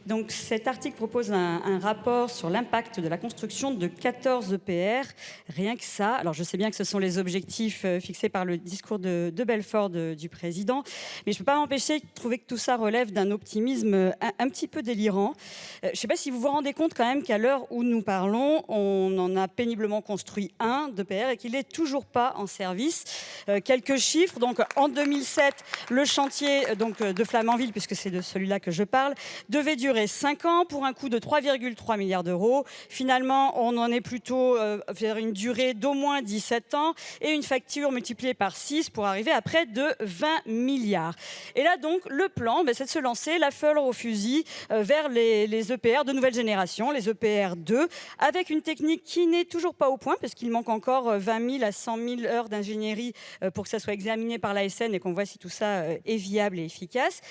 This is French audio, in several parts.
Donc cet article propose un rapport sur l'impact de la construction de 14 EPR. Rien que ça. Alors je sais bien que ce sont les objectifs fixés par le discours de Belfort du président, mais je ne peux pas m'empêcher de trouver que tout ça relève d'un optimisme un petit peu délirant. Je ne sais pas si vous vous rendez compte quand même qu'à l'heure où nous parlons, on en a péniblement construit un d'EPR et qu'il n'est toujours pas en service. Quelques chiffres. Donc en 2007, le chantier de Flamanville, puisque c'est de celui-là que je parle, devait durer 5 ans pour un coût de 3,3 milliards d'euros. Finalement, on en est plutôt vers une durée d'au moins 17 ans et une facture multipliée par 6 pour arriver à près de 20 milliards. Et là donc, le plan, c'est de se lancer la fleur au fusil vers les EPR de nouvelle génération, les EPR 2, avec une technique qui n'est toujours pas au point, parce qu'il manque encore 20 000 à 100 000 heures d'ingénierie pour que ça soit examiné par l'ASN et qu'on voit si tout ça est viable et efficace.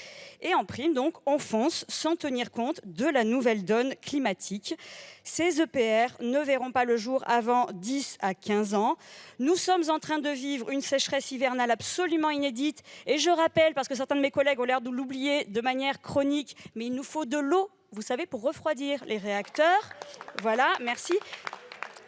Et en prime, donc, on fonce sans tenir compte de la nouvelle donne climatique. Ces EPR ne verront pas le jour avant 10 à 15 ans. Nous sommes en train de vivre une sécheresse hivernale absolument inédite. Et je rappelle, parce que certains de mes collègues ont l'air de l'oublier de manière chronique, mais il nous faut de l'eau, vous savez, pour refroidir les réacteurs. Voilà, merci.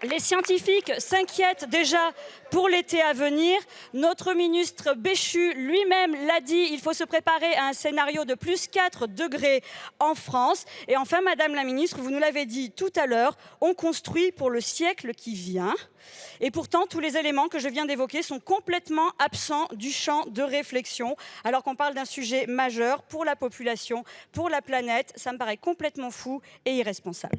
Les scientifiques s'inquiètent déjà pour l'été à venir. Notre ministre Béchu lui-même l'a dit, il faut se préparer à un scénario de plus 4 degrés en France. Et enfin, Madame la ministre, vous nous l'avez dit tout à l'heure, on construit pour le siècle qui vient. Et pourtant, tous les éléments que je viens d'évoquer sont complètement absents du champ de réflexion, alors qu'on parle d'un sujet majeur pour la population, pour la planète. Ça me paraît complètement fou et irresponsable.